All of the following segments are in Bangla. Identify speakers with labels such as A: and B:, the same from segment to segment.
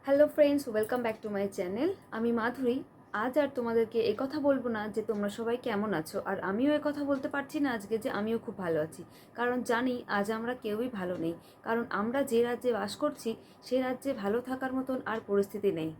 A: Hello friends, welcome back to my channel. আমি মাধুরী। আজ আর তোমাদেরকে এই কথা বলবো না যে তোমরা সবাই কেমন আছো, আর আমিও এই কথা বলতে পারছি না আজকে যে আমিও খুব ভালো আছি, কারণ জানি আজ আমরা কেউই ভালো নেই। কারণ আমরা যে রাজ্যে বাস করছি সেই রাজ্যে ভালো থাকার মতন আর পরিস্থিতি নেই।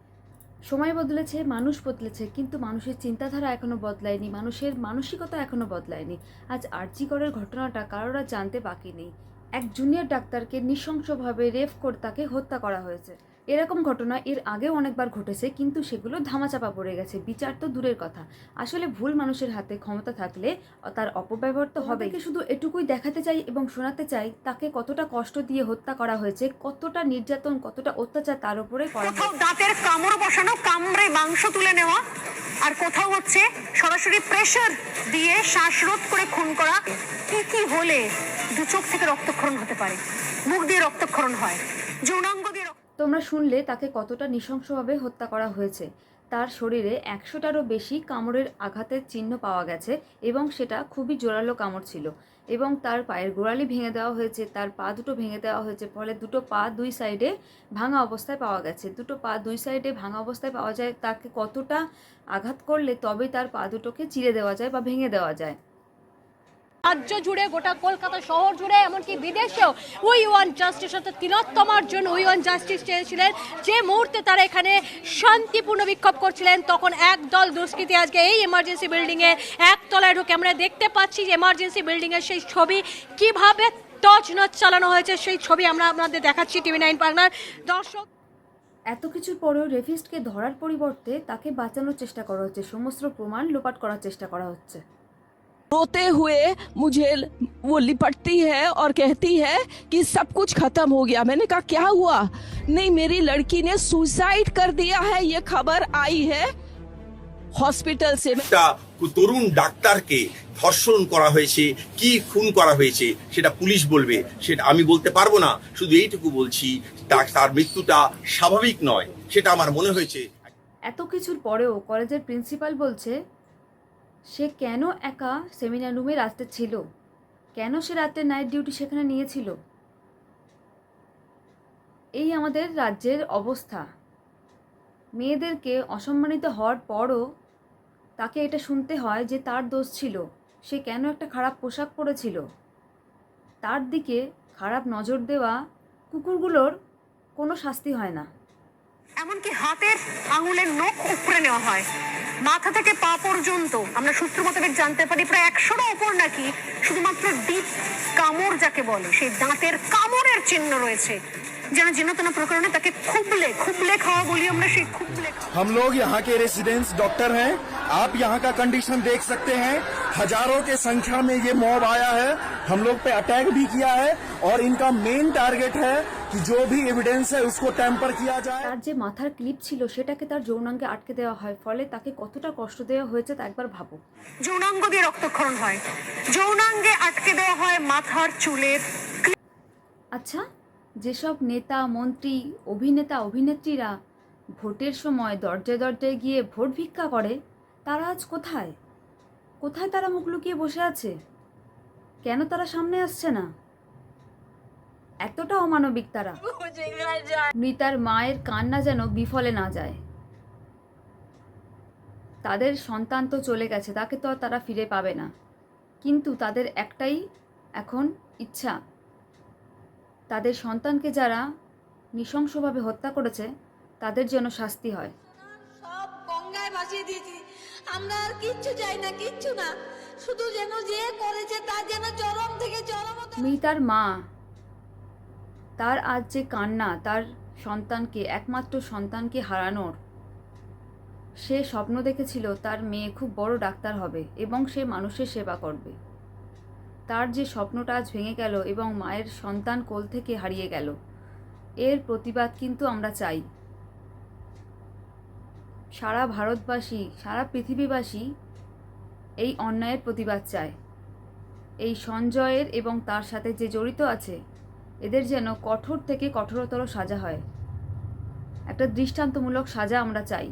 A: সময় বদলেছে, মানুষ বদলেছে, কিন্তু মানুষের চিন্তাধারা এখনও বদলায়নি, মানুষের মানসিকতা এখনও বদলায়নি। আজ আরজি করের ঘটনাটা কারোর আর জানতে বাকি নেই। এক জুনিয়র ডাক্তারকে নৃশংসভাবে রেপ করে তাকে হত্যা করা হয়েছে। এরকম ঘটনা এর আগেও অনেকবার ঘটেছে, কিন্তু সেগুলো ধামাচাপা পড়ে গেছে, বিচার তো দূরের কথা। আসলে ভুল মানুষের হাতে ক্ষমতা থাকলে তার অপব্যবহার তো হবে। শুধু এটুকুই দেখাতে চাই এবং শোনাতে চাই তাকে কতটা কষ্ট দিয়ে হত্যা করা হয়েছে, কতটা নির্যাতন, কতটা অত্যাচার তার উপরে করা হয়েছে।
B: কোথাও দাঁতের কামড় বসানো, কামড়ে মাংস তুলে নেওয়া, আর কোথাও হচ্ছে সরাসরি প্রেসার দিয়ে শ্বাসরোধ করে খুন করা। কি হলে দু চোখ থেকে রক্তক্ষরণ হতে পারে, মুখ দিয়ে রক্তক্ষরণ হয়, যৌনাঙ্গ দিয়ে।
A: তোমরা শুনলে তাকে কতটা নৃশংসভাবে হত্যা করা হয়েছে। তার শরীরে 100টারও বেশি কামড়ের আঘাতের চিহ্ন পাওয়া গেছে, এবং সেটা খুবই জোরালো কামড় ছিল। এবং তার পায়ের গোড়ালি ভেঙে দেওয়া হয়েছে, তার পা দুটো ভেঙে দেওয়া হয়েছে, ফলে দুটো পা দুই সাইডে ভাঙা অবস্থায় পাওয়া গেছে। দুটো পা দুই সাইডে ভাঙা অবস্থায় পাওয়া যায়, তাকে কতটা আঘাত করলে তবেই তার পা দুটোকে চিরে দেওয়া যায় বা ভেঙে দেওয়া যায়।
C: রাজ্য জুড়ে, গোটা কলকাতা শহর জুড়ে, এমনকি বিদেশেও উই ওয়ান্ট জাস্টিস, অর্থাৎ তিলোত্তমার জন্য উই ওয়ান্ট জাস্টিস চেয়েছিলেন। যে মুহূর্তে তারা এখানে শান্তিপূর্ণ বিক্ষোভ করছিলেন, তখন একদল দুষ্কৃতী আজকে এই এমার্জেন্সি বিল্ডিংয়ে একতলায় ঢুকে আমরা দেখতে পাচ্ছি যে এমার্জেন্সি বিল্ডিংয়ের সেই ছবি কিভাবে তছনছ চালানো হয়েছে, সেই ছবি আমরা আপনাদের দেখাচ্ছি TV9 বাংলার দর্শক।
A: এত কিছুর পরেও রেপিস্টকে ধরার পরিবর্তে তাকে বাঁচানোর চেষ্টা করা হচ্ছে, সমস্ত প্রমাণ লোপাট করার চেষ্টা করা হচ্ছে।
D: रोते हुए मुझे वो लिपटती है और कहती है कि सब कुछ खत्म हो गया। मैंने कहा क्या हुआ? नहीं, मेरी लड़की ने सुसाइड कर दिया है, ये खबर आई है हॉस्पिटल से।
E: তরুণ ডাক্তারকে ধর্ষণ করা হয়েছে, কি খুন করা হয়েছে সেটা পুলিশ বলবে, সেটা আমি বলতে পারবো না। শুধু এইটুকু বলছি, তার মৃত্যুটা স্বাভাবিক নয়, সেটা আমার মনে হয়েছে।
A: এত কিছুর পরেও কলেজের প্রিন্সিপাল বলছে সে কেন একা সেমিনার রুমে রাতে ছিল, কেন সে রাতে নাইট ডিউটি সেখানে নিয়েছিল। এই আমাদের রাজ্যের অবস্থা। মেয়েদেরকে অসম্মানিত হওয়ার পরও তাকে এটা শুনতে হয় যে তার দোষ ছিল, সে কেন একটা খারাপ পোশাক পরেছিল। তার দিকে খারাপ নজর দেওয়া কুকুরগুলোর কোনো শাস্তি হয় না।
B: এমনকি হাতের আঙুলের নখ উপড়ে নেওয়া হয়, মাথা থেকে পা পর্যন্ত। আমরা সূত্র মোতাবেক জানতে পারি প্রায় 100র ওপর নাকি শুধুমাত্র ডিপ কামড় যাকে বলে, সেই দাঁতের কামড়ের চিহ্ন রয়েছে। যেন যেনতেনা প্রকরণে তাকে খুবলে খুবলে খাওয়া বলি আমরা, সেই খুবলে।
F: हम लोग यहाँ के रेसिडेंट्स डॉक्टर हैं, आप यहाँ का कंडीशन देख सकते हैं। हजारों के संख्या में ये मॉब आया है, हम लोग पे अटैक भी किया है, और इनका मेन टारगेट है कि जो भी एविडेंस है उसको टेम्पर किया जाए।
A: তার যে মাথার ক্লিপ ছিল সেটাকে তার যৌনাঙ্গে আটকে দেওয়া হয়, ফলে তাকে কতটা কষ্ট দেওয়া হয়েছে তা একবার ভাবো।
B: যৌনাঙ্গ দিয়ে রক্তক্ষরণ হয়, যৌনাঙ্গে আটকে দেওয়া হয় মাথার চুলের।
A: আচ্ছা, যেসব নেতা, মন্ত্রী, অভিনেতা, অভিনেত্রীরা ভোটের সময় দরজায় দরজায় গিয়ে ভোট ভিক্ষা করে, তারা আজ কোথায়? কোথায় তারা মুখ লুকিয়ে বসে আছে? কেন তারা সামনে আসছে না? এতটা অমানবিক তারা। মৃতার মায়ের কান্না যেন বিফলে না যায়। তাদের সন্তান তো চলে গেছে, তাকে তো আর তারা ফিরে পাবে না, কিন্তু তাদের একটাই এখন ইচ্ছা, তাদের সন্তানকে যারা নৃশংসভাবে হত্যা করেছে তাদের যেন শাস্তি হয়।
G: সব গঙ্গায় ভাসিয়ে দিয়েছি, আমরা আর কিচ্ছু চাই না, কিচ্ছু না, শুধু যেন যে করেছে তার যেন চরম থেকে চরম।
A: মৃতার মা, তার আজ যে কান্না, তার সন্তানকে, একমাত্র সন্তানকে হারানোর। সে স্বপ্ন দেখেছিল তার মেয়ে খুব বড় ডাক্তার হবে এবং সে মানুষের সেবা করবে। তার যে স্বপ্নটা আজ ভেঙে গেল এবং মায়ের সন্তান কোল থেকে হারিয়ে গেল, এর প্রতিবাদ কিন্তু আমরা চাই। সারা ভারতবাসী, সারা পৃথিবীবাসী এই অন্যায়ের প্রতিবাদ চায়। এই সঞ্জয়ের এবং তার সাথে যে জড়িত আছে এদের যেন কঠোর থেকে কঠোরতর সাজা হয়, একটা দৃষ্টান্তমূলক সাজা আমরা চাই।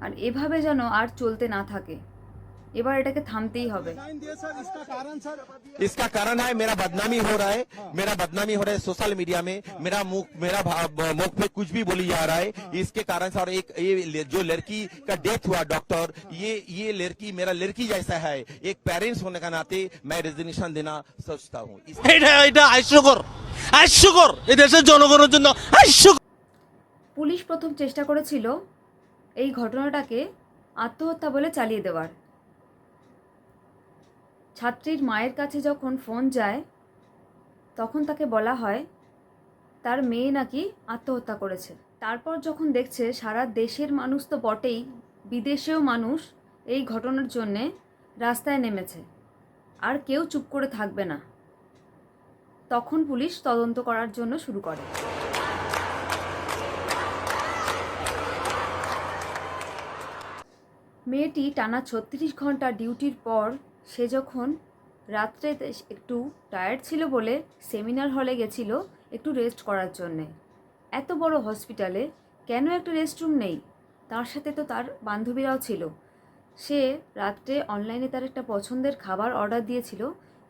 A: আর এভাবে যেন আর চলতে না থাকে। এবার এটাকে থামতেই হবে।
H: इसका कारण है मेरा बदनामी हो रहा है, मेरा बदनामी हो रहा है सोशल मीडिया में, मेरा मुख पे कुछ भी बोली जा रहा है। इसके कारण से और एक ये जो लड़की का डेथ हुआ डॉक्टर, ये लड़की मेरा लड़की जैसा है। एक पेरेंट्स होने का नाते मैं रेजिग्नेशन देना सोचता हूँ।
I: এটা হাস্যকর এই দেশের জনগণের জন্য হাস্যকর।
A: পুলিশ প্রথম চেষ্টা করেছিল এই ঘটনাটাকে আত্মহত্যা বলে চালিয়ে দেওয়ার। ছাত্রীর মায়ের কাছে যখন ফোন যায় তখন তাকে বলা হয় তার মেয়ে নাকি আত্মহত্যা করেছে। তারপর যখন দেখছে সারা দেশের মানুষ তো বটেই, বিদেশেও মানুষ এই ঘটনার জন্যে রাস্তায় নেমেছে, আর কেউ চুপ করে থাকবে না, তখন পুলিশ তদন্ত করার জন্য শুরু করে। মেয়েটি টানা 36 ঘন্টা ডিউটির পর সে যখন রাত্রে একটু টায়ার্ড ছিল বলে সেমিনার হলে গেছিল একটু রেস্ট করার জন্যে। এত বড় হসপিটালে কেন একটা রেস্টরুম নেই? তার সাথে তো তার বান্ধবীরাও ছিল। সে রাত্রে অনলাইনে তার একটা পছন্দের খাবার অর্ডার দিয়েছিল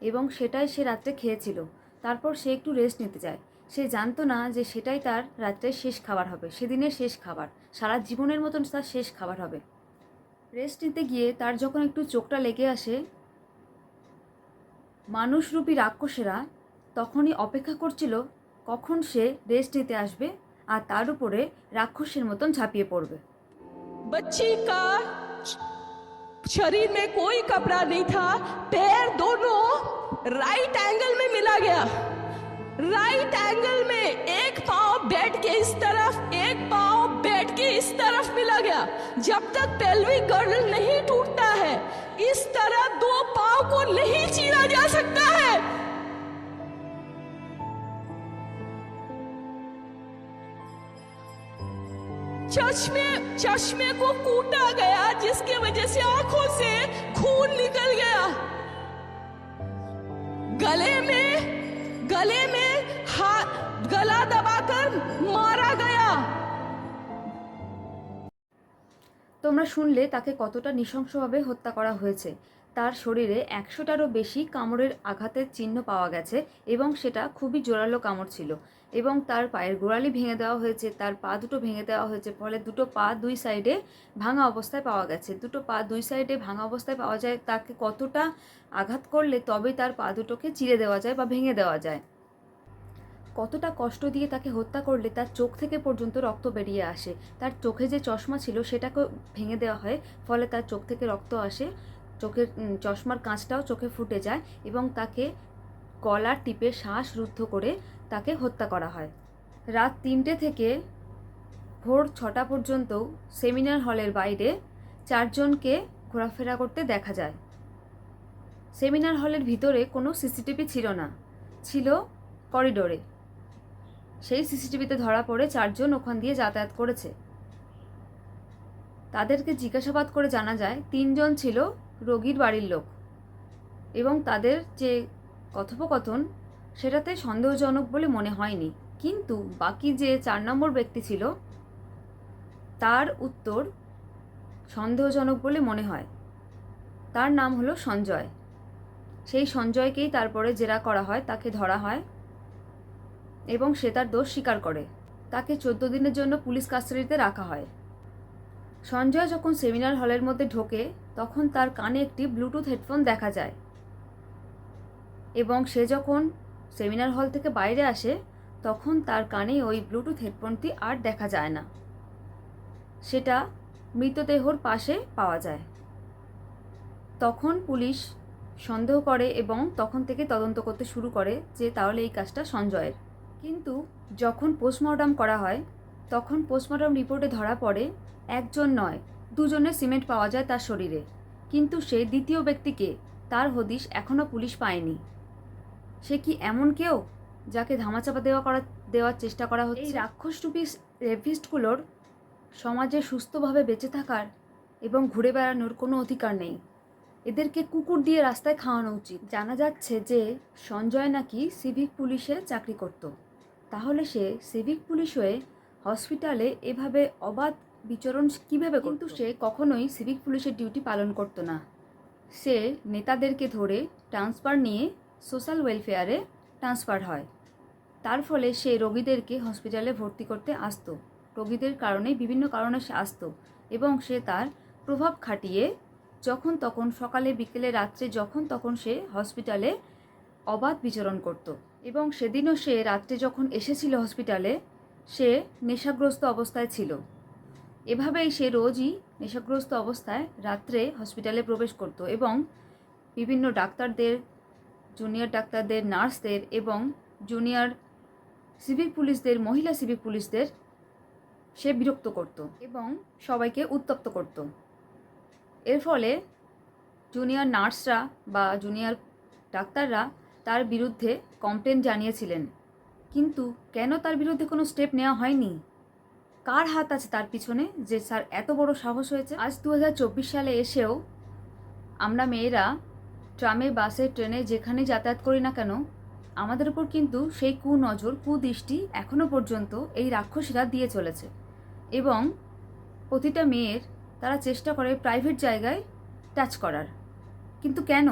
A: এবং সেটাই সে রাত্রে খেয়েছিল। তারপর সে একটু রেস্ট নিতে চায়। সে জানতো না যে সেটাই তার রাত্রের শেষ খাবার হবে, সেদিনের শেষ খাবার, সারা জীবনের মতন তার শেষ খাবার হবে। রেস্ট নিতে গিয়ে তার যখন একটু চোখটা লেগে আসে, মানুষরূপী রাক্ষসেরা তখনই অপেক্ষা করছিল কখন সে রেস্ট নিতে আসবে আর তার উপরে রাক্ষসের মতন ঝাঁপিয়ে পড়বে।
D: बच्ची का शरीर में कोई कपड़ा नहीं था, पैर दोनों राइट एंगल में मिला गया। राइट एंगल में एक पाँव बेड के इस तरफ, एक पाँव बेड के इस तरफ मिला गया। जब तक पेल्विक गर्डल नहीं टूटता है, इस तरह दो पाँव को नहीं चीरा जा सकता है। चश्मे को कूटा गया, जिसकी वजह से आंखों से खून निकल गया। गले में हाथ गला दबाकर मारा गया।
A: তোমরা শুনলে তাকে কতটা নৃশংসভাবে হত্যা করা হয়েছে। তার শরীরে 100টারও বেশি কামড়ের আঘাতের চিহ্ন পাওয়া গেছে এবং সেটা খুবই জোরালো কামড় ছিল। এবং তার পায়ের গোড়ালি ভেঙে দেওয়া হয়েছে, তার পা দুটো ভেঙে দেওয়া হয়েছে, ফলে দুটো পা দুই সাইডে ভাঙা অবস্থায় পাওয়া গেছে। দুটো পা দুই সাইডে ভাঙা অবস্থায় পাওয়া যায়। তাকে কতটা আঘাত করলে তবেই তার পা দুটোকে চিরে দেওয়া যায় বা ভেঙে দেওয়া যায়। কতটা কষ্ট দিয়ে তাকে হত্যা করলে তার চোখ থেকে পর্যন্ত রক্ত বেরিয়ে আসে। তার চোখে যে চশমা ছিল সেটাকে ভেঙে দেওয়া হয়, ফলে তার চোখ থেকে রক্ত আসে, চোখের চশমার কাঁচটাও চোখে ফুটে যায় এবং তাকে গলার টিপে শ্বাস রুদ্ধ করে তাকে হত্যা করা হয়। রাত 3টে থেকে ভোর 6টা পর্যন্ত সেমিনার হলের বাইরে 4 জনকে ঘোরাফেরা করতে দেখা যায়। সেমিনার হলের ভিতরে কোনো সিসিটিভি ছিল না, ছিল করিডোরে। সেই সিসিটিভিতে ধরা পড়ে 4 জন ওখান দিয়ে যাতায়াত করেছে। তাদেরকে জিজ্ঞাসাবাদ করে জানা যায় 3 জন ছিল রোগীর বাড়ির লোক এবং তাদের যে কথোপকথন সেটাতে সন্দেহজনক বলে মনে হয়নি। কিন্তু বাকি যে 4 নম্বর ব্যক্তি ছিল তার উত্তর সন্দেহজনক বলে মনে হয়। তার নাম হলো সঞ্জয়। সেই সঞ্জয়কেই তারপরে জেরা করা হয়, তাকে ধরা হয় এবং সে তার দোষ স্বীকার করে। তাকে 14 দিনের জন্য পুলিশ কাস্টাডিতে রাখা হয়। সঞ্জয় যখন সেমিনার হলের মধ্যে ঢোকে তখন তার কানে একটি ব্লুটুথ হেডফোন দেখা যায় এবং সে যখন সেমিনার হল থেকে বাইরে আসে তখন তার কানে ওই ব্লুটুথ হেডফোনটি আর দেখা যায় না। সেটা মৃতদেহর পাশে পাওয়া যায়। তখন পুলিশ সন্দেহ করে এবং তখন থেকে তদন্ত করতে শুরু করে যে তাহলে এই কাজটা সঞ্জয়ের। কিন্তু যখন পোস্টমর্টম করা হয় তখন পোস্টমর্টম রিপোর্টে ধরা পড়ে 1 জন নয় 2 জনের সিমেন্ট পাওয়া যায় তার শরীরে। কিন্তু সে দ্বিতীয় ব্যক্তিকে, তার হদিশ এখনও পুলিশ পায়নি। সে কি এমন কেউ যাকে ধামাচাপা দেওয়ার চেষ্টা করা হচ্ছে? এই রাক্ষসরূপী রেপিস্টগুলোর সমাজে সুস্থভাবে বেঁচে থাকার এবং ঘুরে বেড়ানোর কোনো অধিকার নেই। এদেরকে কুকুর দিয়ে রাস্তায় খাওয়ানো উচিত। জানা যাচ্ছে যে সঞ্জয় নাকি সিভিক পুলিশে চাকরি করত। তাহলে সে সিভিক পুলিশ হয়ে হসপিটালে এভাবে অবাধ বিচরণ কীভাবে? কিন্তু সে কখনোই সিভিক পুলিশের ডিউটি পালন করতো না। সে নেতাদেরকে ধরে ট্রান্সফার নিয়ে সোশ্যাল ওয়েলফেয়ারে ট্রান্সফার হয়। তার ফলে সে রোগীদেরকে হসপিটালে ভর্তি করতে আসতো, রোগীদের কারণে বিভিন্ন কারণে সে আসতো এবং সে তার প্রভাব খাটিয়ে যখন তখন সকালে বিকেলে রাত্রে যখন তখন সে হসপিটালে অবাধ বিচরণ করত। এবং সেদিনও সে রাত্রে যখন এসেছিল হসপিটালে সে নেশাগ্রস্ত অবস্থায় ছিল। এভাবেই সে রোজই নেশাগ্রস্ত অবস্থায় রাত্রে হসপিটালে প্রবেশ করত এবং বিভিন্ন ডাক্তারদের, জুনিয়র ডাক্তারদের, নার্সদের এবং জুনিয়র সিভিক পুলিশদের, মহিলা সিভিক পুলিশদের সে বিরক্ত করত এবং সবাইকে উত্তপ্ত করত। এর ফলে জুনিয়র নার্সরা বা জুনিয়র ডাক্তাররা তার বিরুদ্ধে কমপ্লেন জানিয়েছিলেন, কিন্তু কেন তার বিরুদ্ধে কোনো স্টেপ নেওয়া হয়নি? কার হাত আছে তার পিছনে যে স্যার এত বড় সাহস হয়েছে? আজ 2024 সালে এসেও আমরা মেয়েরা ট্রামে, বাসে, ট্রেনে যেখানে যাতায়াত করি না কেন আমাদের উপর কিন্তু সেই কুনজর, কুদৃষ্টি এখনও পর্যন্ত এই রাক্ষসীরা দিয়ে চলেছে। এবং প্রতিটা মেয়ের তারা চেষ্টা করে প্রাইভেট জায়গায় টাচ করার, কিন্তু কেন?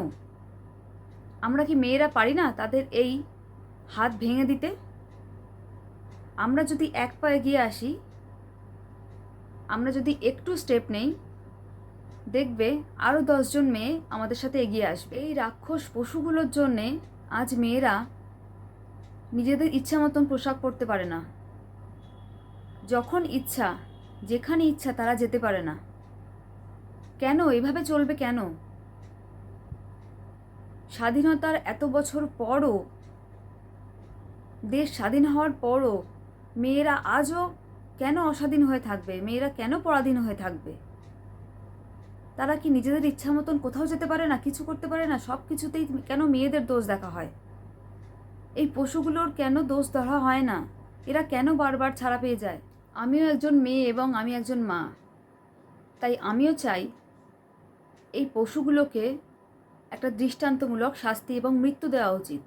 A: আমরা কি মেয়েরা পারি না তাদের এই হাত ভেঙে দিতে? আমরা যদি এক পা এগিয়ে আসি, আমরা যদি একটু স্টেপ নেই, দেখবে আরও 10 জন মেয়ে আমাদের সাথে এগিয়ে আসবে। এই রাক্ষস পশুগুলোর জন্যে আজ মেয়েরা নিজেদের ইচ্ছা মতন পোশাক পরতে পারে না, যখন ইচ্ছা যেখানে ইচ্ছা তারা যেতে পারে না। কেন এভাবে চলবে? কেন? স্বাধীনতার এত বছর পরও, দেশ স্বাধীন হওয়ার পরও মেয়েরা আজও কেন অস্বাধীন হয়ে থাকবে? মেয়েরা কেন পরাধীন হয়ে থাকবে? তারা কি নিজেদের ইচ্ছা মতন কোথাও যেতে পারে না, কিছু করতে পারে না? সব কিছুতেই কেন মেয়েদের দোষ দেখা হয়? এই পশুগুলোর কেন দোষ ধরা হয় না? এরা কেন বারবার ছাড়া পেয়ে যায়? আমিও একজন মেয়ে এবং আমি একজন মা, তাই আমিও চাই এই পশুগুলোকে একটা দৃষ্টান্তমূলক শাস্তি এবং মৃত্যু দেওয়া উচিত,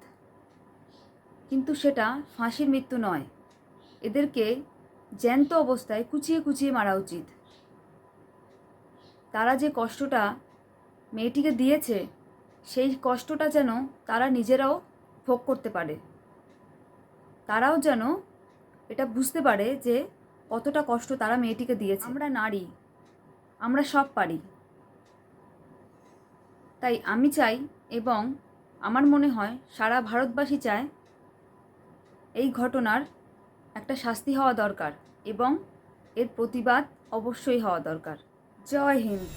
A: কিন্তু সেটা ফাঁসির মৃত্যু নয়। এদেরকে জ্যান্ত অবস্থায় কুচিয়ে কুচিয়ে মারা উচিত। তারা যে কষ্টটা মেয়েটিকে দিয়েছে সেই কষ্টটা যেন তারা নিজেরাও ভোগ করতে পারে, তারাও যেন এটা বুঝতে পারে যে কতটা কষ্ট তারা মেয়েটিকে দিয়েছে। আমরা নারী, আমরা সব পারি। তাই আমি চাই এবং আমার মনে হয় সারা ভারতবাসী চায় এই ঘটনার একটা শাস্তি হওয়া দরকার এবং এর প্রতিবাদ অবশ্যই হওয়া দরকার। জয় হিন্দ।